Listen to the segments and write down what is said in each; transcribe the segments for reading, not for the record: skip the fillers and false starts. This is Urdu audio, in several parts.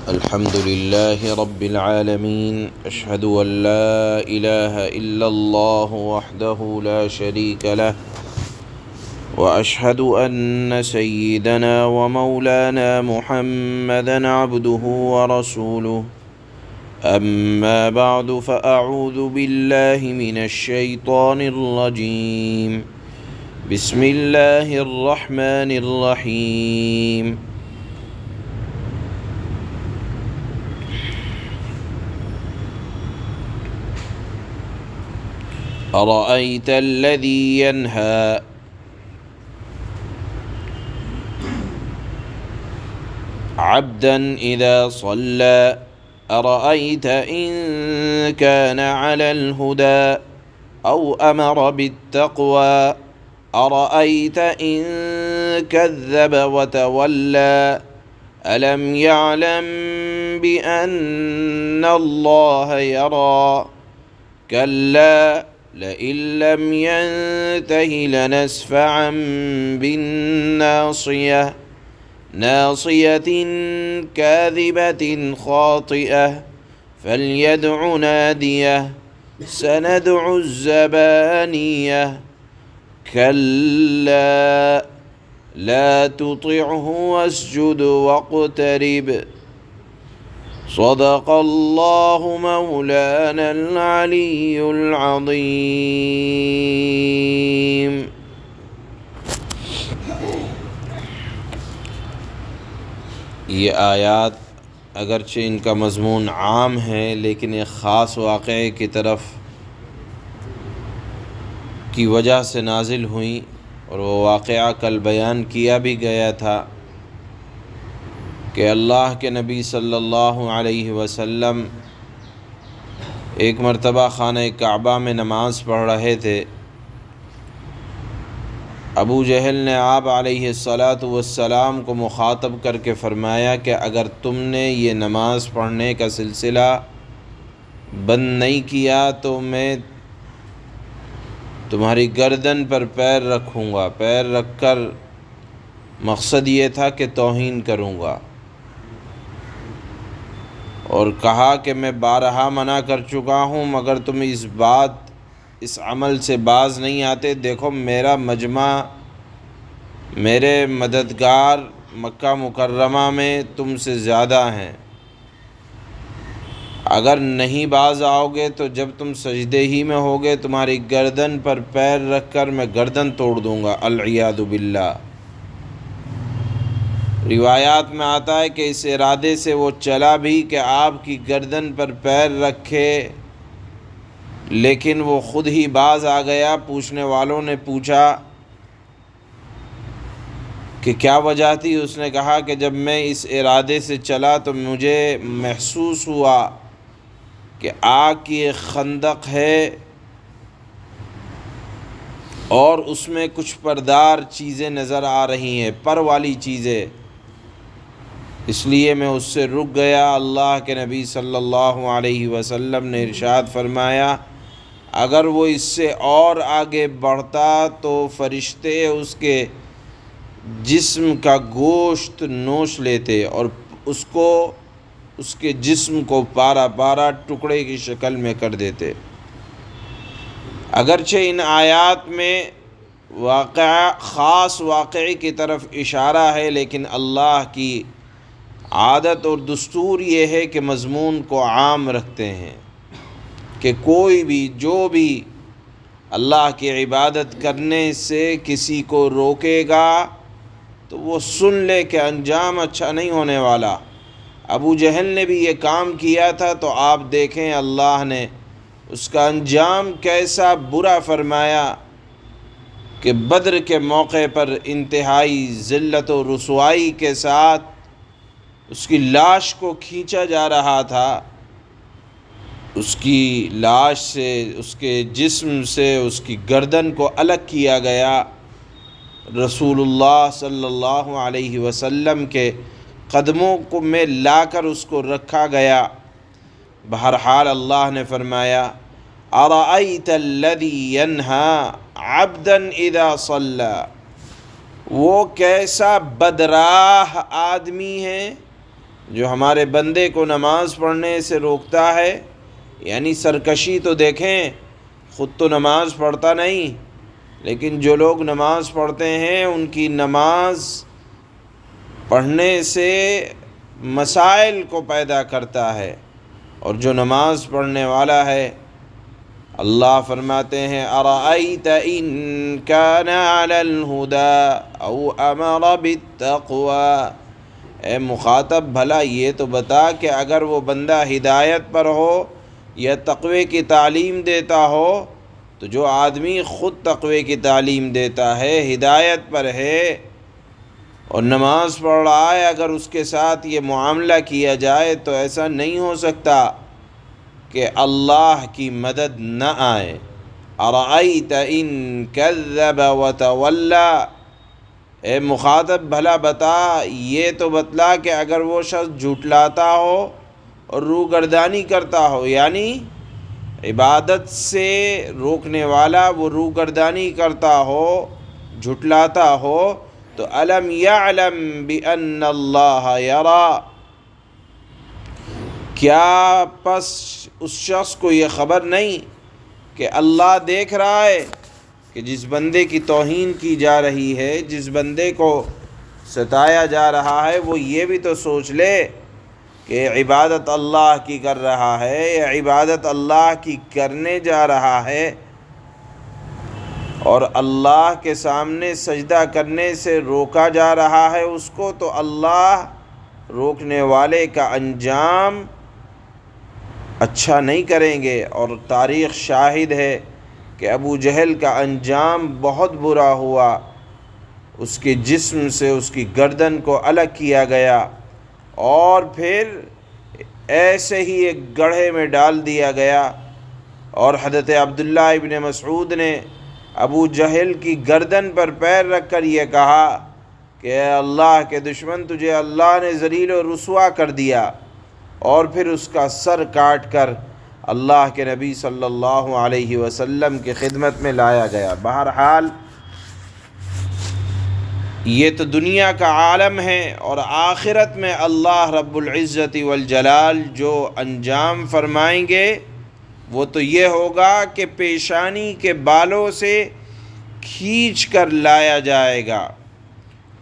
الحمد لله رب العالمين أشهد أن لا إله إلا الله وحده لا شريك له وأشهد أن سيدنا ومولانا محمدا عبده ورسوله أما بعد فأعوذ بالله من الشيطان الرجيم بسم الله الرحمن الرحيم أرأيت الذي ينهى عبدا إذا صلى أرأيت إن كان على الهدى أو أمر بالتقوى أرأيت إن كذب وتولى ألم يعلم بأن الله يرى كلا لئن لم ينته لنسفعا بالناصية ناصية كاذبة خاطئة فليدع ناديه سندع الزبانية كلا لا تطعه واسجد واقترب صدق الله مولانا العلي العظيم۔ یہ آیات اگرچہ ان کا مضمون عام ہے لیکن ایک خاص واقعے کی طرف کی وجہ سے نازل ہوئیں، اور وہ واقعہ کل بیان کیا بھی گیا تھا کہ اللہ کے نبی صلی اللہ علیہ وسلم ایک مرتبہ خانہ کعبہ میں نماز پڑھ رہے تھے۔ ابو جہل نے آپ علیہ السلام کو مخاطب کر کے فرمایا کہ اگر تم نے یہ نماز پڑھنے کا سلسلہ بند نہیں کیا تو میں تمہاری گردن پر پیر رکھوں گا۔ پیر رکھ کر مقصد یہ تھا کہ توہین کروں گا، اور کہا کہ میں بارہا منع کر چکا ہوں مگر تم اس عمل سے باز نہیں آتے۔ دیکھو میرا مجمع، میرے مددگار مکہ مکرمہ میں تم سے زیادہ ہیں، اگر نہیں باز آؤ گے تو جب تم سجدے ہی میں ہوگے تمہاری گردن پر پیر رکھ کر میں گردن توڑ دوں گا، العیاذ باللہ۔ روایات میں آتا ہے کہ اس ارادے سے وہ چلا بھی کہ آپ کی گردن پر پیر رکھے، لیکن وہ خود ہی باز آ گیا۔ پوچھنے والوں نے پوچھا کہ کیا وجہ تھی؟ اس نے کہا کہ جب میں اس ارادے سے چلا تو مجھے محسوس ہوا کہ آگ کی ایک خندق ہے اور اس میں کچھ پردار چیزیں نظر آ رہی ہیں، پر والی چیزیں، اس لیے میں اس سے رک گیا۔ اللہ کے نبی صلی اللہ علیہ وسلم نے ارشاد فرمایا اگر وہ اس سے اور آگے بڑھتا تو فرشتے اس کے جسم کا گوشت نوچ لیتے اور اس کے جسم کو پارا پارا ٹکڑے کی شکل میں کر دیتے۔ اگرچہ ان آیات میں خاص واقعے کی طرف اشارہ ہے، لیکن اللہ کی عادت اور دستور یہ ہے کہ مضمون کو عام رکھتے ہیں کہ کوئی بھی جو بھی اللہ کی عبادت کرنے سے کسی کو روکے گا تو وہ سن لے کہ انجام اچھا نہیں ہونے والا۔ ابو جہل نے بھی یہ کام کیا تھا تو آپ دیکھیں اللہ نے اس کا انجام کیسا برا فرمایا کہ بدر کے موقع پر انتہائی ذلت و رسوائی کے ساتھ اس کی لاش کو کھینچا جا رہا تھا، اس کی لاش سے، اس کے جسم سے اس کی گردن کو الگ کیا گیا، رسول اللہ صلی اللہ علیہ وسلم کے قدموں کو میں لا کر اس کو رکھا گیا۔ بہرحال اللہ نے فرمایا اَرَأَيْتَ الَّذِي يَنْهَا عَبْدًا اِذَا صَلَّى، وہ کیسا بدراہ آدمی ہے جو ہمارے بندے کو نماز پڑھنے سے روکتا ہے، یعنی سرکشی تو دیکھیں، خود تو نماز پڑھتا نہیں، لیکن جو لوگ نماز پڑھتے ہیں ان کی نماز پڑھنے سے مسائل کو پیدا کرتا ہے، اور جو نماز پڑھنے والا ہے، اللہ فرماتے ہیں ارأیت ان کان علی الہدی او امر بالتقوی، اے مخاطب بھلا یہ تو بتا کہ اگر وہ بندہ ہدایت پر ہو یا تقوی کی تعلیم دیتا ہو، تو جو آدمی خود تقوی کی تعلیم دیتا ہے، ہدایت پر ہے اور نماز پڑھ رہا ہے، اگر اس کے ساتھ یہ معاملہ کیا جائے تو ایسا نہیں ہو سکتا کہ اللہ کی مدد نہ آئے۔ ارأیت ان کذب وتولی، اے مخاطب بھلا بتا، یہ تو بتلا کہ اگر وہ شخص جھٹلاتا ہو اور روگردانی کرتا ہو، یعنی عبادت سے روکنے والا وہ روگردانی کرتا ہو، جھٹلاتا ہو، تو الم یعلم بان اللہ یری، کیا پس اس شخص کو یہ خبر نہیں کہ اللہ دیکھ رہا ہے؟ کہ جس بندے کی توہین کی جا رہی ہے، جس بندے کو ستایا جا رہا ہے، وہ یہ بھی تو سوچ لے کہ عبادت اللہ کی کر رہا ہے یا عبادت اللہ کی کرنے جا رہا ہے، اور اللہ کے سامنے سجدہ کرنے سے روکا جا رہا ہے اس کو، تو اللہ روکنے والے کا انجام اچھا نہیں کریں گے۔ اور تاریخ شاہد ہے کہ ابو جہل کا انجام بہت برا ہوا، اس کے جسم سے اس کی گردن کو الگ کیا گیا اور پھر ایسے ہی ایک گڑھے میں ڈال دیا گیا، اور حضرت عبداللہ ابن مسعود نے ابو جہل کی گردن پر پیر رکھ کر یہ کہا کہ اے اللہ کے دشمن، تجھے اللہ نے ذلیل و رسوا کر دیا، اور پھر اس کا سر کاٹ کر اللہ کے نبی صلی اللہ علیہ وسلم کی خدمت میں لایا گیا۔ بہرحال یہ تو دنیا کا عالم ہے، اور آخرت میں اللہ رب العزت والجلال جو انجام فرمائیں گے وہ تو یہ ہوگا کہ پیشانی کے بالوں سے کھینچ کر لایا جائے گا۔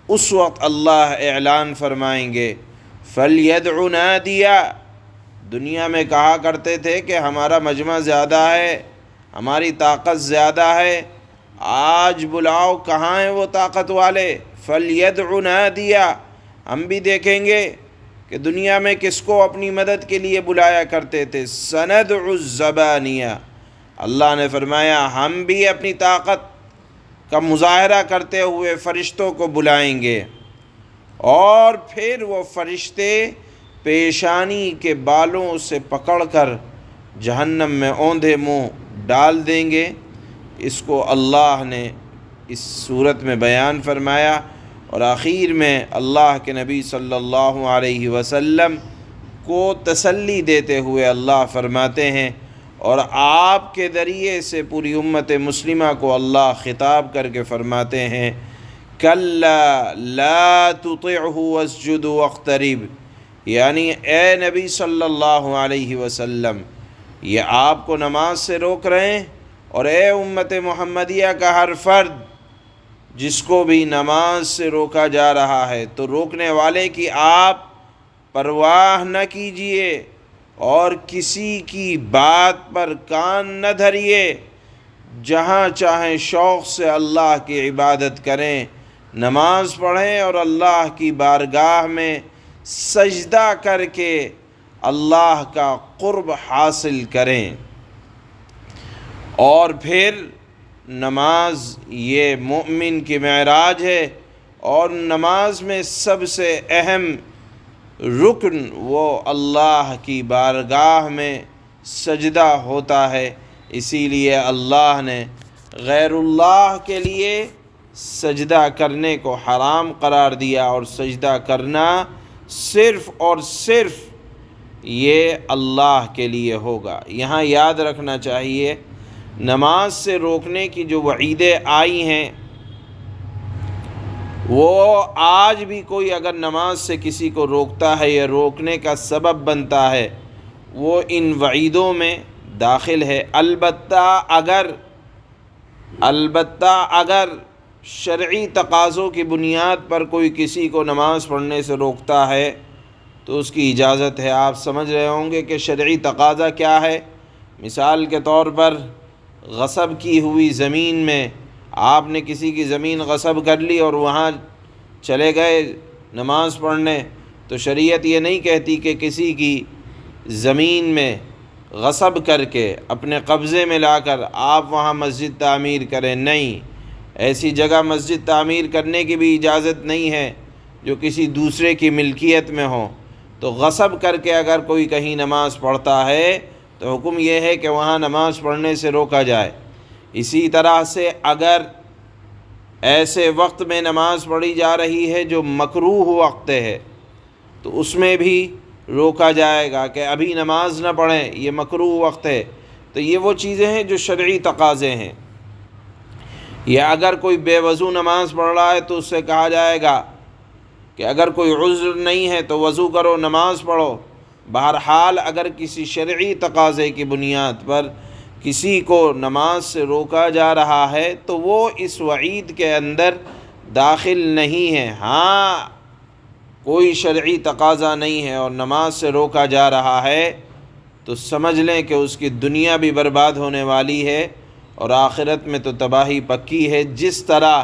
اس وقت اللہ اعلان فرمائیں گے فَلْيَدْعُ نَادِيَا، دنیا میں کہا کرتے تھے کہ ہمارا مجمع زیادہ ہے، ہماری طاقت زیادہ ہے، آج بلاؤ کہاں ہیں وہ طاقت والے؟ فَلْيَدْعُ نَادِيَا، ہم بھی دیکھیں گے کہ دنیا میں کس کو اپنی مدد کے لیے بلایا کرتے تھے۔ سَنَدْعُ الزَّبَانِيَا، اللہ نے فرمایا ہم بھی اپنی طاقت کا مظاہرہ کرتے ہوئے فرشتوں کو بلائیں گے، اور پھر وہ فرشتے پیشانی کے بالوں سے پکڑ کر جہنم میں اوندھے منہ ڈال دیں گے۔ اس کو اللہ نے اس صورت میں بیان فرمایا، اور آخر میں اللہ کے نبی صلی اللہ علیہ وسلم کو تسلی دیتے ہوئے اللہ فرماتے ہیں، اور آپ کے ذریعے سے پوری امت مسلمہ کو اللہ خطاب کر کے فرماتے ہیں کَلَّا لَا تُطِعْهُ وَاسْجُدْ وَاقْتَرِبْ، یعنی اے نبی صلی اللہ علیہ وسلم، یہ آپ کو نماز سے روک رہے ہیں، اور اے امت محمدیہ کا ہر فرد جس کو بھی نماز سے روکا جا رہا ہے، تو روکنے والے کی آپ پرواہ نہ کیجیے اور کسی کی بات پر کان نہ دھریے، جہاں چاہیں شوق سے اللہ کی عبادت کریں، نماز پڑھیں اور اللہ کی بارگاہ میں سجدہ کر کے اللہ کا قرب حاصل کریں۔ اور پھر نماز یہ مومن کی معراج ہے، اور نماز میں سب سے اہم رکن وہ اللہ کی بارگاہ میں سجدہ ہوتا ہے، اسی لیے اللہ نے غیر اللہ کے لیے سجدہ کرنے کو حرام قرار دیا، اور سجدہ کرنا صرف اور صرف یہ اللہ کے لیے ہوگا۔ یہاں یاد رکھنا چاہیے نماز سے روکنے کی جو وعیدیں آئی ہیں وہ آج بھی کوئی اگر نماز سے کسی کو روکتا ہے یا روکنے کا سبب بنتا ہے وہ ان وعیدوں میں داخل ہے۔ البتہ اگر شرعی تقاضوں کی بنیاد پر کوئی کسی کو نماز پڑھنے سے روکتا ہے تو اس کی اجازت ہے۔ آپ سمجھ رہے ہوں گے کہ شرعی تقاضا کیا ہے۔ مثال کے طور پر غصب کی ہوئی زمین میں آپ نے کسی کی زمین غصب کر لی اور وہاں چلے گئے نماز پڑھنے، تو شریعت یہ نہیں کہتی کہ کسی کی زمین میں غصب کر کے اپنے قبضے میں لا کر آپ وہاں مسجد تعمیر کریں، نہیں، ایسی جگہ مسجد تعمیر کرنے کی بھی اجازت نہیں ہے جو کسی دوسرے کی ملکیت میں ہو۔ تو غصب کر کے اگر کوئی کہیں نماز پڑھتا ہے تو حکم یہ ہے کہ وہاں نماز پڑھنے سے روکا جائے۔ اسی طرح سے اگر ایسے وقت میں نماز پڑھی جا رہی ہے جو مکروہ وقت ہے تو اس میں بھی روکا جائے گا کہ ابھی نماز نہ پڑھیں، یہ مکروہ وقت ہے۔ تو یہ وہ چیزیں ہیں جو شرعی تقاضے ہیں۔ یا اگر کوئی بے وضو نماز پڑھ رہا ہے تو اس سے کہا جائے گا کہ اگر کوئی عذر نہیں ہے تو وضو کرو، نماز پڑھو۔ بہرحال اگر کسی شرعی تقاضے کی بنیاد پر کسی کو نماز سے روکا جا رہا ہے تو وہ اس وعید کے اندر داخل نہیں ہے۔ ہاں، کوئی شرعی تقاضا نہیں ہے اور نماز سے روکا جا رہا ہے تو سمجھ لیں کہ اس کی دنیا بھی برباد ہونے والی ہے اور آخرت میں تو تباہی پکی ہے، جس طرح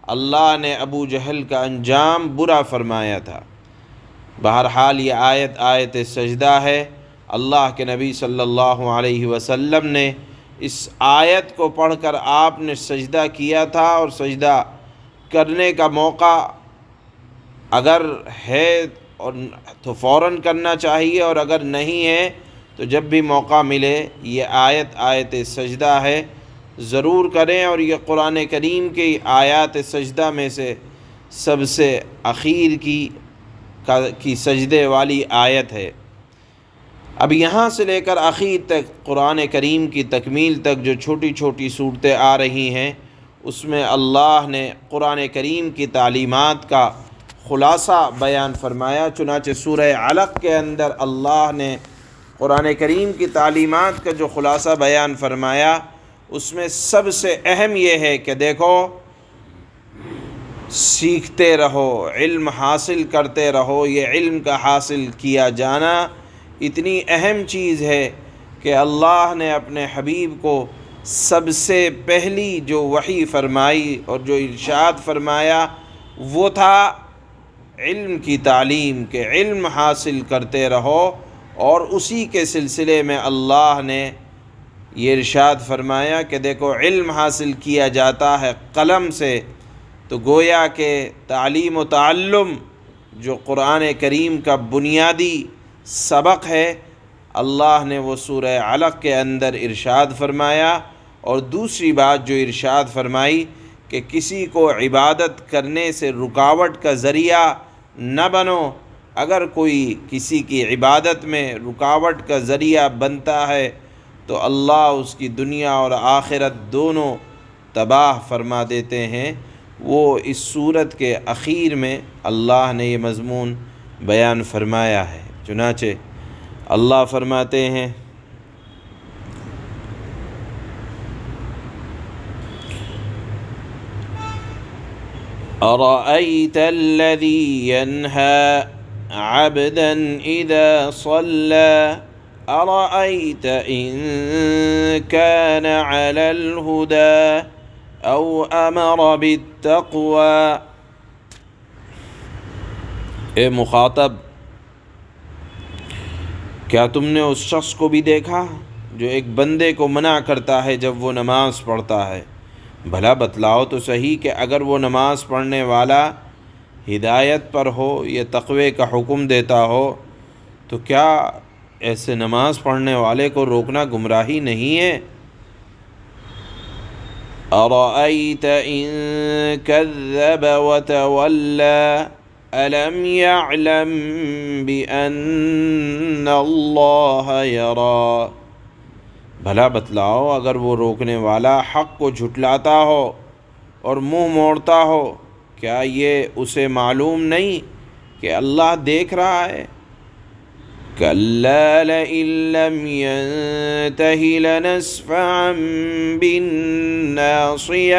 اللہ نے ابو جہل کا انجام برا فرمایا تھا۔ بہرحال یہ آیت سجدہ ہے۔ اللہ کے نبی صلی اللہ علیہ وسلم نے اس آیت کو پڑھ کر آپ نے سجدہ کیا تھا، اور سجدہ کرنے کا موقع اگر ہے اور تو فوراً کرنا چاہیے، اور اگر نہیں ہے تو جب بھی موقع ملے یہ آیت سجدہ ہے ضرور کریں، اور یہ قرآن کریم کی آیات سجدہ میں سے سب سے اخیر کی سجدے والی آیت ہے۔ اب یہاں سے لے کر اخیر تک قرآن کریم کی تکمیل تک جو چھوٹی چھوٹی صورتیں آ رہی ہیں اس میں اللہ نے قرآن کریم کی تعلیمات کا خلاصہ بیان فرمایا۔ چنانچہ سورہ علق کے اندر اللہ نے قرآن کریم کی تعلیمات کا جو خلاصہ بیان فرمایا اس میں سب سے اہم یہ ہے کہ دیکھو، سیکھتے رہو، علم حاصل کرتے رہو۔ یہ علم کا حاصل کیا جانا اتنی اہم چیز ہے کہ اللہ نے اپنے حبیب کو سب سے پہلی جو وحی فرمائی اور جو ارشاد فرمایا وہ تھا علم کی تعلیم، کہ علم حاصل کرتے رہو، اور اسی کے سلسلے میں اللہ نے یہ ارشاد فرمایا کہ دیکھو علم حاصل کیا جاتا ہے قلم سے، تو گویا کہ تعلیم و تعلم جو قرآن کریم کا بنیادی سبق ہے اللہ نے وہ سورہ علق کے اندر ارشاد فرمایا۔ اور دوسری بات جو ارشاد فرمائی کہ کسی کو عبادت کرنے سے رکاوٹ کا ذریعہ نہ بنو۔ اگر کوئی کسی کی عبادت میں رکاوٹ کا ذریعہ بنتا ہے تو اللہ اس کی دنیا اور آخرت دونوں تباہ فرما دیتے ہیں۔ وہ اس سورت کے اخیر میں اللہ نے یہ مضمون بیان فرمایا ہے۔ چنانچہ اللہ فرماتے ہیں أَرَأَيْتَ الَّذِي يَنْهَى عَبْدًا إِذَا صَلَّى أَرَأَيْتَ إِن كَانَ عَلَى الْهُدَى أَوْ أَمَرَ بِالتَّقْوَى۔ اے مخاطب، کیا تم نے اس شخص کو بھی دیکھا جو ایک بندے کو منع کرتا ہے جب وہ نماز پڑھتا ہے؟ بھلا بتلاؤ تو صحیح کہ اگر وہ نماز پڑھنے والا ہدایت پر ہو یا تقوی کا حکم دیتا ہو تو کیا ایسے نماز پڑھنے والے کو روکنا گمراہی نہیں ہے؟ أَرَأَيْتَ إِن كَذَّبَ وَتَوَلَّى أَلَمْ يَعْلَمْ بِأَنَّ اللَّهَ يَرَى۔ بھلا بتلاؤ اگر وہ روکنے والا حق کو جھٹلاتا ہو اور منہ موڑتا ہو، کیا یہ اسے معلوم نہیں کہ اللہ دیکھ رہا ہے؟ كَلَّا لَئِن لَّمْ يَنتَهِ لَنَسْفَعًا بِالنَّاصِيَةِ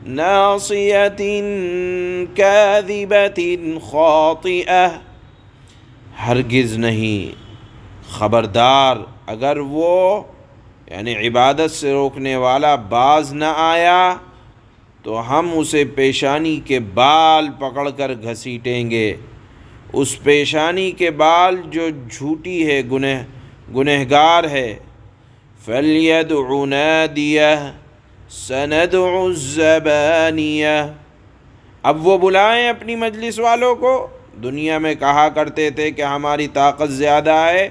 نَاصِيَةٍ كَاذِبَةٍ خَاطِئَةٍ، ہرگز نہیں، خبردار اگر وہ یعنی عبادت سے روکنے والا باز نہ آیا تو ہم اسے پیشانی کے بال پکڑ کر گھسیٹیں گے، اس پیشانی کے بال جو جھوٹی ہے، گنہگار ہے۔ فَلْيَدْعُ نَادِيَهُ سَنَدْعُ الزَّبَانِيَةَ، اب وہ بلائیں اپنی مجلس والوں کو۔ دنیا میں کہا کرتے تھے کہ ہماری طاقت زیادہ ہے،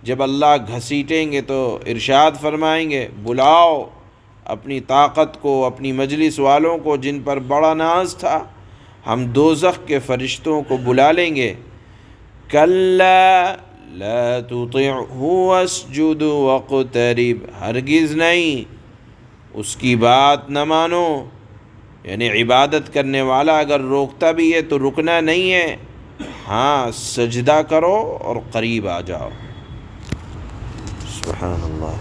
جب اللہ گھسیٹیں گے تو ارشاد فرمائیں گے بلاؤ اپنی طاقت کو، اپنی مجلس والوں کو جن پر بڑا ناز تھا، ہم دوزخ کے فرشتوں کو بلا لیں گے۔ کَلَّا لَا تُطِعْهُ وَاسْجُدْ وَاقْتَرِب، ہرگز نہیں اس کی بات نہ مانو، یعنی عبادت کرنے والا اگر روکتا بھی ہے تو رکنا نہیں ہے، ہاں سجدہ کرو اور قریب آ جاؤ۔ سبحان اللہ۔